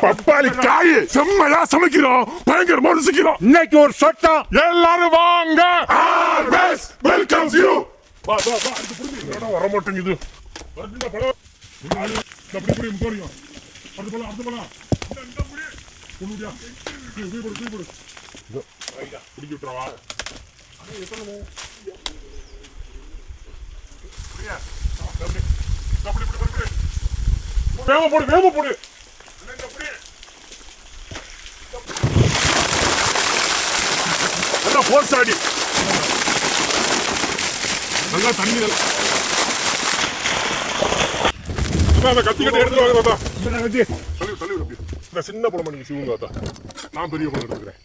பப்பாளி காய் செம்மையா சமைக்கிறோம், பயங்கரமா ருசிக்கிறோம். இன்னைக்கு ஒரு சட்டம், எல்லாரும் வாங்க. Welcome you. வா வா வா, இது புடிங்க. வர மாட்டேங்குது. வரதுடா பழம். அப்படி புடி முக்கோரியா. அடுத்து போலாம். இந்த புடி. புடியா. குடி போடு. இதோ ஐயா, புடிச்சு விட்டுறவா. அது எத்தனை புடியா. அப்படி புடி. வேகமா போடு. இந்த புடி. நல்லா போர்ஸ் ஆடி. நல்லா தண்ணி கத்திக்கிட்ட எடுத்து வாங்க தாத்தா. தள்ளி விடு. இந்த சின்ன பழம் நீங்க சிவங்க தாத்தா, நான் பெரிய பழம் எடுத்துக்கிறேன்.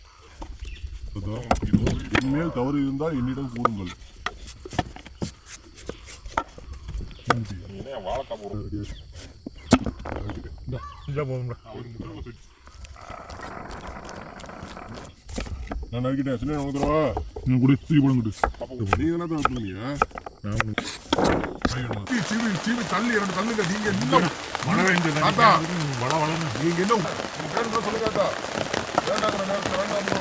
இனிமேல் தவறு இருந்தால் என்னிடம் கூறுங்கள். வாழைக்காய் போடுறது நான் நறுக்கிட்டேன். சின்ன உதவா நீ கூட தூக்கி போடுங்கிட்டு நீங்க என்ன பண்ணுவீங்க? சீவி தள்ளி இரண்டு தள்ளுங்க. நீங்க இன்னும் மழை வேண்டிய தாத்தா, நீங்க இன்னும் சொல்லுங்க தாத்தா. வேண்டாங்கிற நேரத்தில் வேண்டாம்.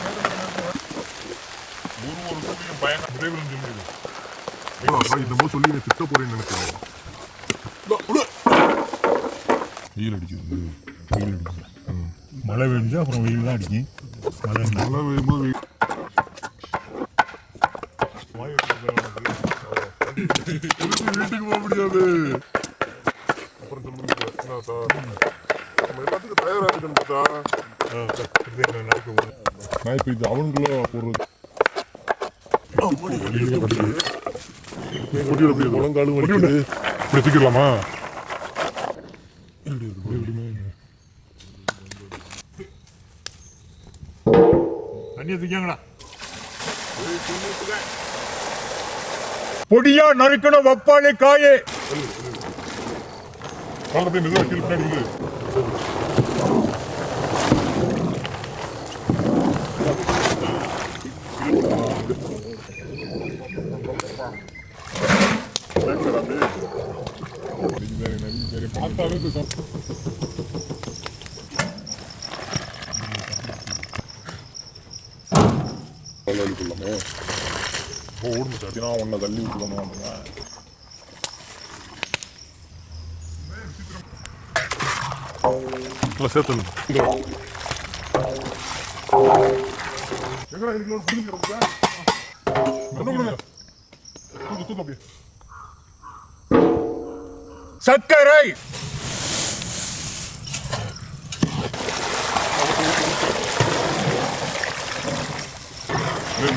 ஒரு சூழ்நிலையும் பயணம் விரைவில் சொல்லிடுது. இந்த மாதிரி சொல்லி திட்ட போறேன்னு நினைக்கிறேன். வெயில் அடிக்குது. மழை பெஞ்சா அப்புறம் வெயில் தான் அடிக்கும். மழை பெய்யும்போது வெயில் வீட்டுக்கு போக முடியாது. அப்புறம் நம்ம எல்லாத்துக்கும் தயாராக இருக்கணும் பார்த்தா. நான் இப்போ இது அவனுக்குள்ள போடுறது முழங்காலும் வலிக்குது. இப்படி தூக்கிடலாமா? பொடியா நறுக்கணும் பப்பாளி காயே. ஓடுங்க சாத்தினா உன்னை தள்ளி விட்டுக்கணும். சேர்த்து சர்க்கரை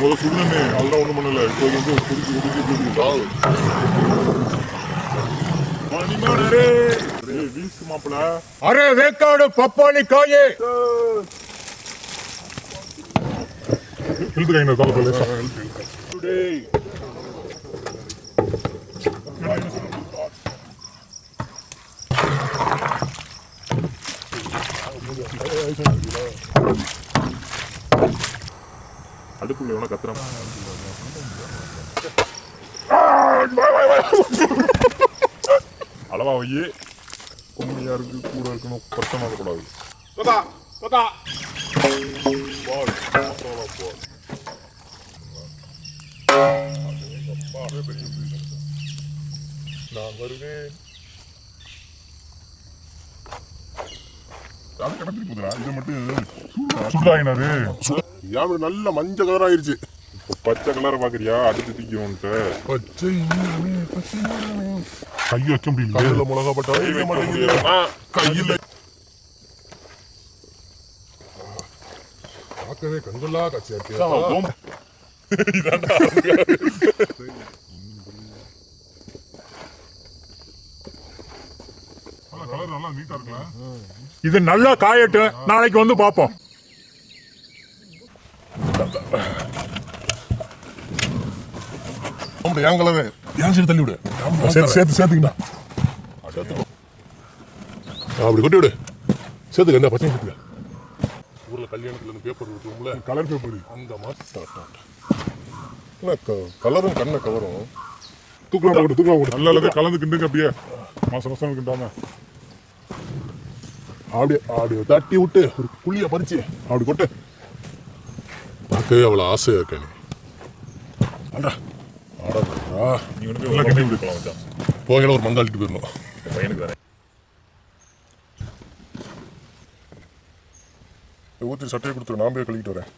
முதல் சுடுதண்ணே அதெல்லாம் ஒன்றும் பண்ணல. இப்போ வந்து குடிச்சு மாப்பிள அரே வேக்காடு பப்பாளி காயே. இழுத்துக்காங்க தலைப்பல அடுப்புள்ள எவனா கத்துறான். அளவா வையே, உண்மையா இருக்கு, கூட இருக்கணும், பச்சமாக கூடாது. நான் வருவேன். இதை மட்டும் சுடாயினாரு. நல்ல மஞ்சள் கலர் ஆயிருச்சு. பச்சை கலர் பாக்குறியா? அடுத்து தீக்கும் பச்சை கை வைக்க முடியல. மிளகா பட்டா கையில் பார்க்கவே கண்கொள்ளா காட்சியா. இது நல்லா காயட்டும், நாளைக்கு வந்து பார்ப்போம். தள்ளி விடு, சேர்த்துக்கிட்டா அப்படி கொட்டி விடு. சேர்த்துக்க இந்த பச்சை சேர்த்துக்க. ஊர்ல கல்யாணத்துல இருந்து பேப்பர் இருக்கும்ல, கலர் பேப்பர், அந்த மாதிரி கலரும் கண்ணை கவரும். தூக்கலாம் போட்டு நல்ல கலந்து கிண்டுங்க. அப்படியே மாசம் மாசம் கிண்டாம அப்படியே அப்படியே தட்டி விட்டு ஒரு புளியை பறிச்சு அப்படி கொட்டு. பார்க்கவே அவ்வளோ ஆசையாக இருக்க நீ. ஆடா ஆடா நீ ஒன்று கட்டி விடுக்கலாம். போகையில ஒரு மங்காளிட்டு போயிடணும் பையனுக்கு தானே. ஊற்றி சட்டையை கொடுத்துரு, நான் போய் கழுவிட்டு வரேன்.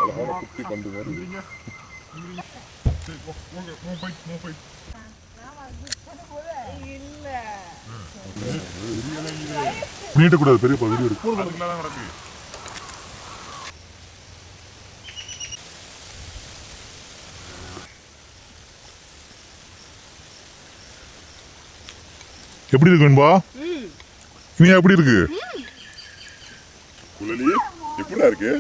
அழகான குட்டி பந்து வருது. நீட்டக்கூடாது, பெரியப்பா வீடியோ இருக்கு. எப்படி இருக்கு வெண்பா? இனியா எப்படி இருக்கு? குழலி எப்படிடா இருக்கு?